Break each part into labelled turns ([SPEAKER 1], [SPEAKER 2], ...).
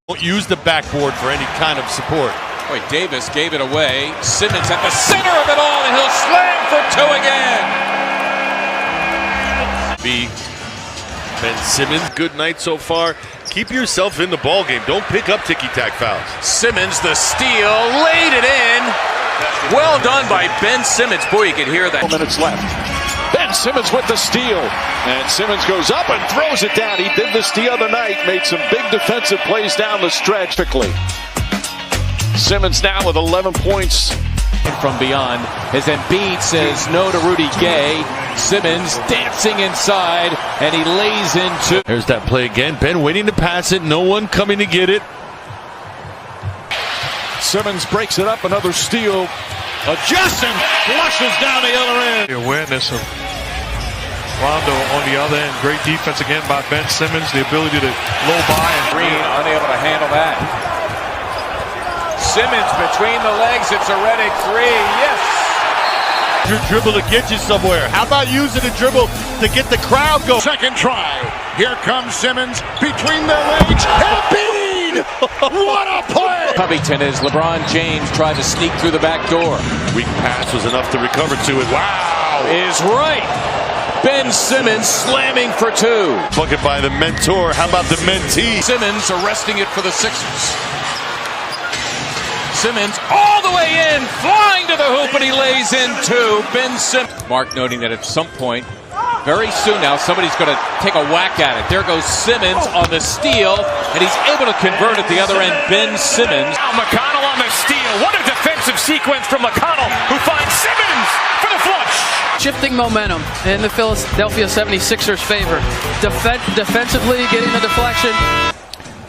[SPEAKER 1] Don't use the backboard for any kind of support.
[SPEAKER 2] Boy, Davis gave it away. Simmons at the center of it all, and he'll slam for two again.
[SPEAKER 1] Ben Simmons, good night so far. Keep yourself in the ball game. Don't pick up ticky-tack fouls.
[SPEAKER 2] Simmons, the steal, laid it in. Well done by Ben Simmons. Boy, you can hear that.
[SPEAKER 3] 4 minutes left. Ben Simmons with the steal. And Simmons goes up and throws it down. He did this the other night. Made some big defensive plays down the stretch quickly. Simmons now with 11 points.
[SPEAKER 2] From beyond, as Embiid says no to Rudy Gay. Simmons dancing inside, and he lays into.
[SPEAKER 1] There's that play again. Ben waiting to pass it. No one coming to get it.
[SPEAKER 3] Simmons breaks it up. Another steal. Adjusts and flushes down the other end.
[SPEAKER 4] The awareness of Rondo on the other end. Great defense again by Ben Simmons. The ability to low by and
[SPEAKER 2] Green unable to handle that. Simmons between the legs. It's a Redick three. Yes.
[SPEAKER 1] Your dribble to get you somewhere. How about using a dribble to get the crowd going?
[SPEAKER 5] Second try. Here comes Simmons between the legs. Embiid! What a play!
[SPEAKER 2] Covington as LeBron James tried to sneak through the back door.
[SPEAKER 1] Weak pass was enough to recover to it. Wow!
[SPEAKER 2] Is right. Ben Simmons slamming for two.
[SPEAKER 1] Bucket by the mentor. How about the mentee?
[SPEAKER 2] Simmons arresting it for the Sixers. Simmons all the way in, flying to the hoop, and he lays in two. Ben Simmons. Mark noting that at some point, very soon now, somebody's going to take a whack at it. There goes Simmons on the steal, and he's able to convert at the other end. Ben Simmons.
[SPEAKER 6] Now McConnell on the steal. What a defensive sequence from McConnell, who finds Simmons for the flush.
[SPEAKER 7] Shifting momentum in the Philadelphia 76ers' favor. Defensively, getting the deflection.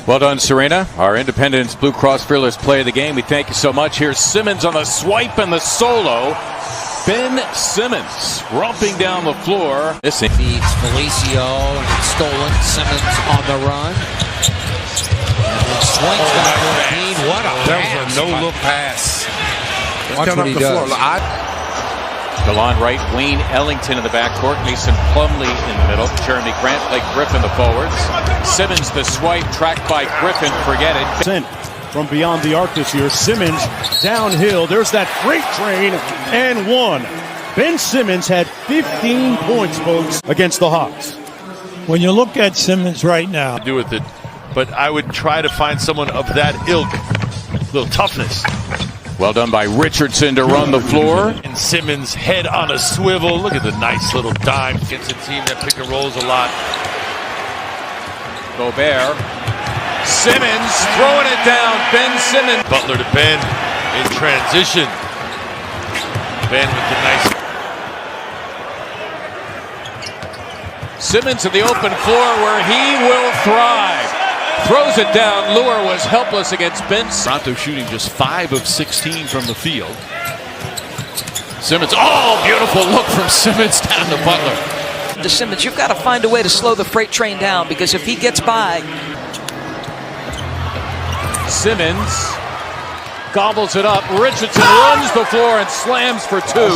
[SPEAKER 2] Well done, Serena. Our Independence Blue Cross Fearless play of the game. We thank you so much. Here's Simmons on the swipe and the solo. Ben Simmons romping down the floor.
[SPEAKER 8] This feeds Felicio, and it's stolen. Simmons on the run. And then swings back to Embiid. What a pass.
[SPEAKER 5] That was a no-look pass.
[SPEAKER 8] Watch what he does.
[SPEAKER 2] Delon Wright, Wayne Ellington in the backcourt, Mason Plumlee in the middle, Jeremy Grant, Blake Griffin the forwards. Simmons the swipe, tracked by Griffin, forget it.
[SPEAKER 9] From beyond the arc this year, Simmons downhill. There's that freight train and one. Ben Simmons had 15 points, folks, against the Hawks.
[SPEAKER 10] When you look at Simmons right now,
[SPEAKER 1] Do with it, but I would try to find someone of that ilk, little toughness.
[SPEAKER 2] Well done by Richardson to run the floor.
[SPEAKER 1] And Simmons head on a swivel. Look at the nice little dime. Gets a team that pick and rolls a lot.
[SPEAKER 2] Gobert. Simmons throwing it down. Ben Simmons.
[SPEAKER 1] Butler to Ben in transition. Ben with the nice.
[SPEAKER 2] Simmons in the open floor where he will thrive. Throws it down. Lure was helpless against Ben.
[SPEAKER 3] Toronto shooting just 5 of 16 from the field. Simmons, oh, beautiful look from Simmons down to Butler.
[SPEAKER 11] To Simmons, you've got to find a way to slow the freight train down, because if he gets by.
[SPEAKER 2] Simmons gobbles it up. Richardson runs the floor and slams for two.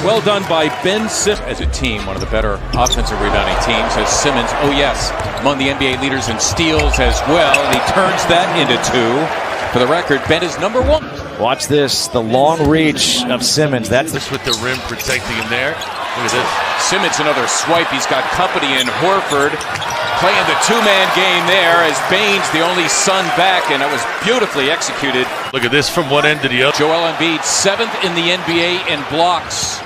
[SPEAKER 2] Well done by Ben Simmons. As a team, one of the better offensive rebounding teams, as Simmons, oh yes, among the NBA leaders in steals as well, and he turns that into two. For the record, Ben is number one.
[SPEAKER 12] Watch this, the long reach of Simmons. That's
[SPEAKER 1] this with the rim protecting him there. Look at this.
[SPEAKER 2] Simmons another swipe. He's got company in Horford. Playing the two-man game there as Baines, the only son back, and it was beautifully executed.
[SPEAKER 1] Look at this from one end to the other.
[SPEAKER 2] Joel Embiid, 7th in the NBA in blocks.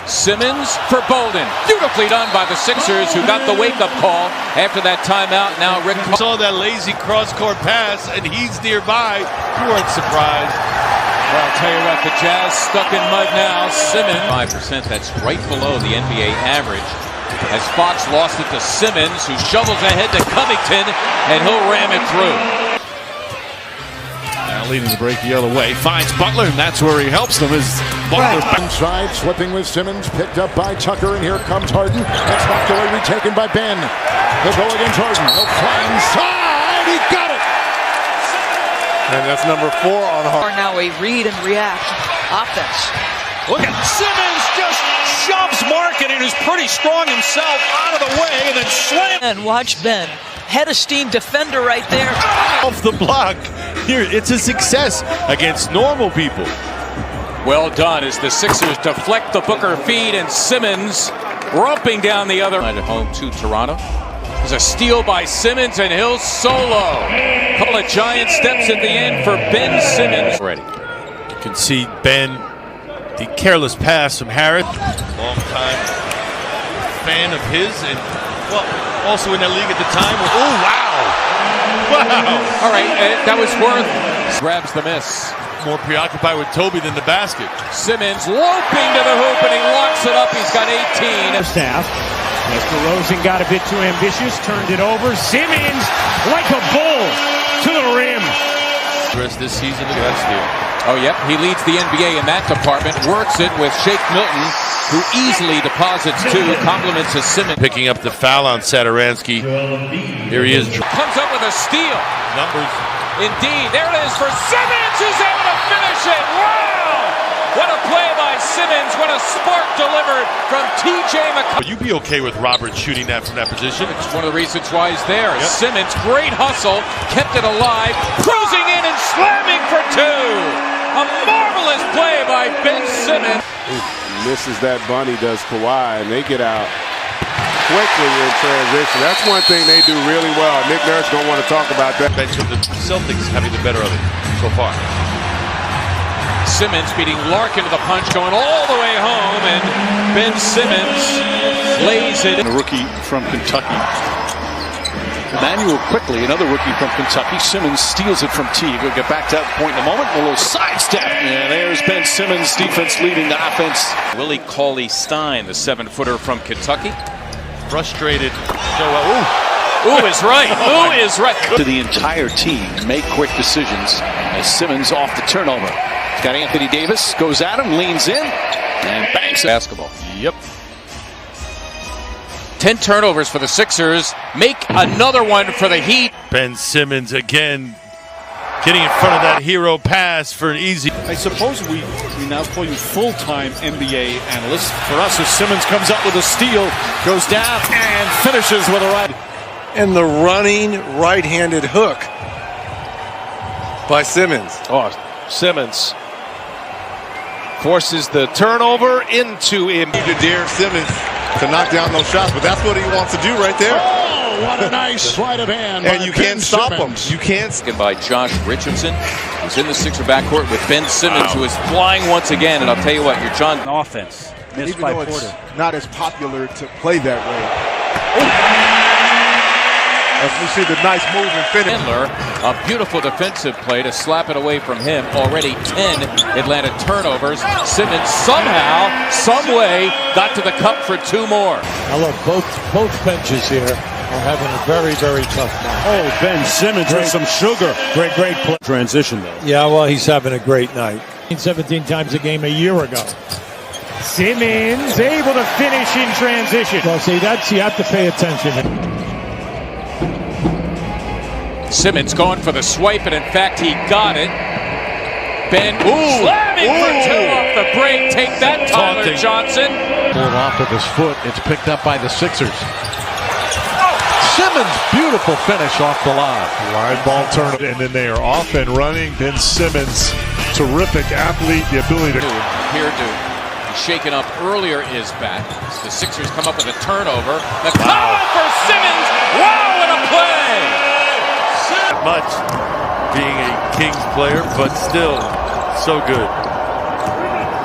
[SPEAKER 2] Simmons for Bolden. Beautifully done by the Sixers, who got the wake-up call after that timeout. Now Rick
[SPEAKER 1] saw that lazy cross-court pass, and he's nearby. You weren't surprised.
[SPEAKER 2] Well, I'll tell you what, the Jazz stuck in mud now. Simmons, 5%, that's right below the NBA average. As Fox lost it to Simmons, who shovels ahead to Covington, and he'll ram it through.
[SPEAKER 3] Now leading the break the other way, finds Butler, and that's where he helps them. Is Butler
[SPEAKER 5] inside, slipping with Simmons, picked up by Tucker, and here comes Harden. That's knocked away, retaken by Ben. He'll go against Harden. He'll fly inside. He got it.
[SPEAKER 4] And that's number 4 on Harden.
[SPEAKER 11] Now a read and react offense.
[SPEAKER 3] Look at Simmons just shoves Markkanen, who's pretty strong himself, out of the way, and then slams.
[SPEAKER 11] And watch Ben head of steam defender right there.
[SPEAKER 1] Off the block. Here, it's a success against normal people.
[SPEAKER 2] Well done as the Sixers deflect the Booker feed, and Simmons romping down the other. At home to Toronto. There's a steal by Simmons, and he'll solo. A couple of giant steps at the end for Ben Simmons. Ready.
[SPEAKER 1] You can see Ben, the careless pass from Harris. Long time fan of his, and well, also in the league at the time. Oh, wow. Wow.
[SPEAKER 2] All right, that was worth. Grabs the miss.
[SPEAKER 1] More preoccupied with Toby than the basket.
[SPEAKER 2] Simmons loping to the hoop, and he locks it up. He's got 18.
[SPEAKER 13] Staff. Mr. Rosen got a bit too ambitious, turned it over. Simmons, like a bull, to the rim.
[SPEAKER 1] This season, look at that steal.
[SPEAKER 2] Oh, yep, he leads the NBA in that department. Works it with Shake Milton, who easily deposits two. Compliments to Simmons.
[SPEAKER 1] Picking up the foul on Saturansky. Here he is.
[SPEAKER 2] Comes up with a steal.
[SPEAKER 1] Numbers.
[SPEAKER 2] Indeed, there it is for Simmons, who's able to finish it. Wow! What a play by Simmons. What a spark delivered from T.J. McConnell.
[SPEAKER 1] Would you be okay with Robert shooting that from that position?
[SPEAKER 2] It's one of the reasons why he's there.
[SPEAKER 1] Yep.
[SPEAKER 2] Simmons, great hustle, kept it alive, cruising in and slamming for two. A marvelous play by Ben Simmons.
[SPEAKER 14] Misses that bunny, does Kawhi, and they get out quickly in transition. That's one thing they do really well. Nick Nurse don't want to talk about that.
[SPEAKER 1] The Celtics having the better of it so far.
[SPEAKER 2] Simmons beating Larkin to the punch, going all the way home, and Ben Simmons lays it.
[SPEAKER 3] A rookie from Kentucky. Emmanuel quickly, another rookie from Kentucky. Simmons steals it from Teague. We'll get back to that point in a moment. A little sidestep. And there's Ben Simmons, defense leading the offense.
[SPEAKER 2] Willie Cauley-Stein, the 7-footer from Kentucky.
[SPEAKER 1] Frustrated.
[SPEAKER 2] Ooh is right. Ooh is right.
[SPEAKER 3] To the entire team, make quick decisions as Simmons off the turnover. He's got Anthony Davis, goes at him, leans in, and banks it.
[SPEAKER 2] Basketball.
[SPEAKER 1] Yep.
[SPEAKER 2] 10 turnovers for the Sixers. Make another one for the Heat.
[SPEAKER 1] Ben Simmons again getting in front of that hero pass for an easy.
[SPEAKER 3] I suppose we now call you full-time NBA analyst. For us, as Simmons comes up with a steal, goes down, and finishes with a right.
[SPEAKER 14] And the running right-handed hook by Simmons.
[SPEAKER 3] Oh, Simmons forces the turnover into him.
[SPEAKER 14] To dare Simmons to knock down those shots, but that's what he wants to do right there.
[SPEAKER 5] Oh, what a nice sleight of hand.
[SPEAKER 14] And you can't stop him. You can't.
[SPEAKER 2] By Josh Richardson, who's in the Sixer backcourt with Ben Simmons, who is flying once again. And I'll tell you what, your John offense missed
[SPEAKER 14] Even
[SPEAKER 2] by
[SPEAKER 14] though
[SPEAKER 2] Porter.
[SPEAKER 14] it's not as popular to play that way. As we see the nice move and finish.
[SPEAKER 2] Chandler, a beautiful defensive play to slap it away from him. Already 10 Atlanta turnovers. Simmons somehow, some way, got to the cup for two more.
[SPEAKER 10] Now look, both benches here are having a very, very tough night.
[SPEAKER 9] Oh, Ben Simmons with some sugar.
[SPEAKER 10] Great play.
[SPEAKER 9] Transition, though.
[SPEAKER 10] Yeah, well, he's having a great night. 17 times a game a year ago.
[SPEAKER 13] Simmons able to finish in transition.
[SPEAKER 10] Well, see, you have to pay attention.
[SPEAKER 2] Simmons going for the swipe, and in fact, he got it. Ben slamming for two off the break. Take that, Tyler Johnson.
[SPEAKER 4] Pulled off with his foot. It's picked up by the Sixers. Simmons, beautiful finish off the line.
[SPEAKER 15] Wide ball turn, and then they are off and running. Ben Simmons, terrific athlete, the ability to...
[SPEAKER 2] Here, shaken up earlier is back. The Sixers come up with a turnover. The foul for Simmons. Wow, what a play!
[SPEAKER 1] Much being a Kings player, but still so good.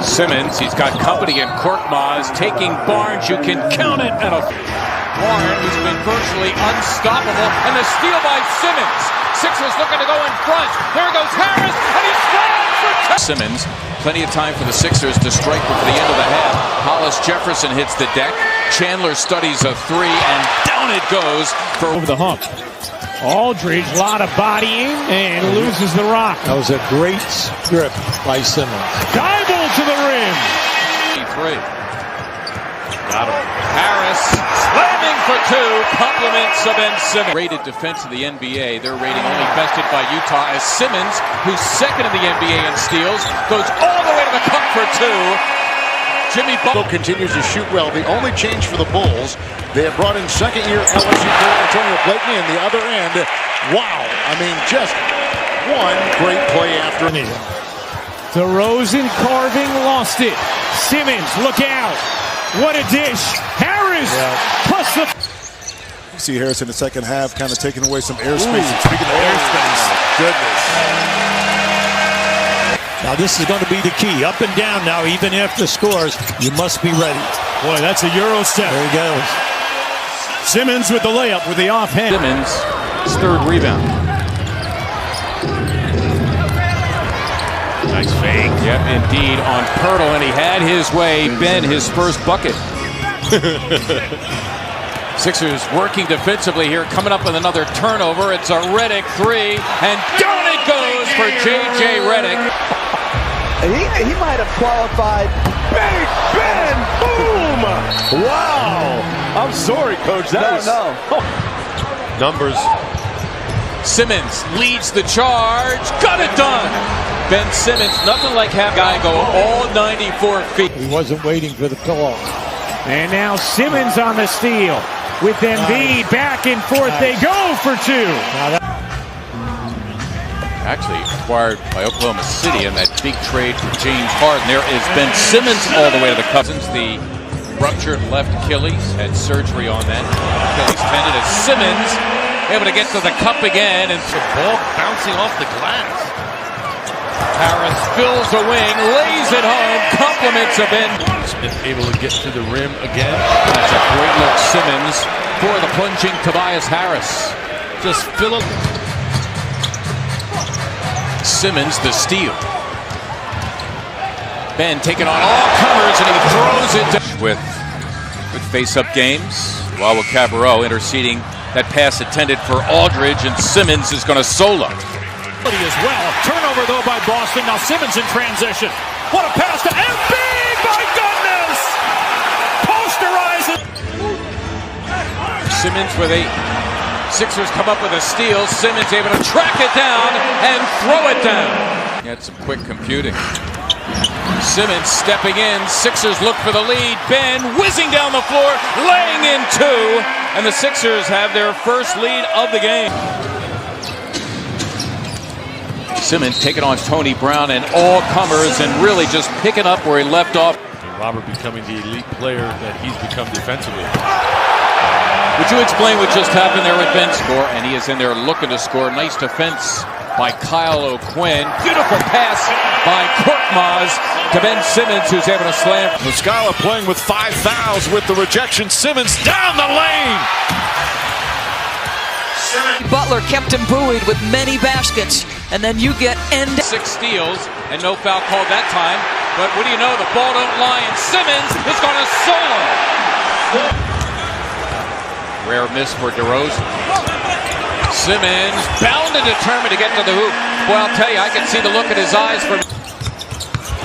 [SPEAKER 2] Simmons, he's got company in Korkmaz, taking Barnes. You can count it. And Warren, who's been virtually unstoppable, and the steal by Simmons. Sixers looking to go in front. There goes Harris, and he slams for Simmons. Plenty of time for the Sixers to strike before the end of the half. Hollis Jefferson hits the deck. Chandler studies a three, and down it goes for
[SPEAKER 13] over the hump. Aldridge, a lot of bodying, and loses the rock.
[SPEAKER 10] That was a great strip by Simmons.
[SPEAKER 13] Dribble to the rim.
[SPEAKER 2] 3. Got him. Harris slamming for two. Compliments of Ben Simmons. Rated defense of the NBA. Their rating only bested by Utah as Simmons, who's second in the NBA in steals, goes all the way to the cup for two. Jimmy Butler
[SPEAKER 5] continues to shoot well. The only change for the Bulls, they have brought in second-year LSU player Antonio Blakeney, and the other end, wow. I mean, just one great play after.
[SPEAKER 13] DeRozan carving, lost it. Simmons, look out. What a dish. Harris plus the...
[SPEAKER 16] You see Harris in the second half kind of taking away some airspace. Speaking of airspace, goodness.
[SPEAKER 9] Now this is going to be the key. Up and down now, even after scores, you must be ready. Boy, that's a Euro step. There he goes. Simmons with the layup with the offhand.
[SPEAKER 2] Simmons, his third rebound.
[SPEAKER 1] Nice fake.
[SPEAKER 2] Yep, indeed, on Pirtle, and he had his way. Ben, his first bucket. Sixers working defensively here, coming up with another turnover. It's a Redick three, and down it goes for J.J. Redick.
[SPEAKER 17] He might have qualified. Big Ben, boom!
[SPEAKER 3] Wow! I'm sorry, Coach.
[SPEAKER 1] Numbers.
[SPEAKER 2] Simmons leads the charge. Got it done. Ben Simmons, nothing like have guy go all 94 feet.
[SPEAKER 10] He wasn't waiting for the pillow.
[SPEAKER 13] And now Simmons on the steal. With Embiid back and forth, they go for two.
[SPEAKER 2] Actually acquired by Oklahoma City in that big trade for James Harden. There is Ben Simmons all the way to the Cousins. The ruptured left Achilles, had surgery on that. Achilles tendon as Simmons able to get to the cup again, and
[SPEAKER 1] The ball bouncing off the glass.
[SPEAKER 2] Harris fills the wing, lays it home, compliments of Ben.
[SPEAKER 1] Smith able to get to the rim again.
[SPEAKER 2] That's a great look, Simmons, for the plunging Tobias Harris.
[SPEAKER 1] Just fill up.
[SPEAKER 2] Simmons the steal. Ben taking on all comers, and he throws it with good face-up games. While with Cabarrot interceding that pass intended for Aldridge, and Simmons is going to solo.
[SPEAKER 13] As well. Turnover though by Boston. Now Simmons in transition. What a pass to Embiid! My goodness! Posterize it.
[SPEAKER 2] Simmons with a Sixers come up with a steal. Simmons able to track it down and throw it down. He had some quick computing. Simmons stepping in. Sixers look for the lead. Ben whizzing down the floor, laying in two, and the Sixers have their first lead of the game. Simmons taking on Tony Brown and all comers, and really just picking up where he left off.
[SPEAKER 1] Robert becoming the elite player that he's become defensively.
[SPEAKER 2] Would you explain what just happened there with Ben score? And he is in there looking to score. Nice defense by Kyle O'Quinn. Beautiful pass by Korkmaz to Ben Simmons, who's able to slam.
[SPEAKER 3] Muscala playing with 5 fouls with the rejection. Simmons down the lane.
[SPEAKER 11] Butler kept him buoyed with many baskets, and then you get
[SPEAKER 2] 6 steals and no foul called that time. But what do you know? The ball don't lie, and Simmons is going to solo. Rare miss for DeRozan. Simmons bound and determined to get to the hoop. Boy, I'll tell you, I can see the look in his eyes from.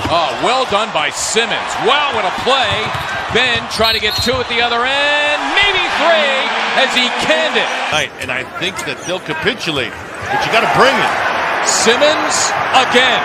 [SPEAKER 2] Oh, well done by Simmons. Wow, what a play. Ben trying to get 2 at the other end, maybe 3 as he canned it.
[SPEAKER 1] Right, and I think that they'll capitulate, but you got to bring it.
[SPEAKER 2] Simmons again.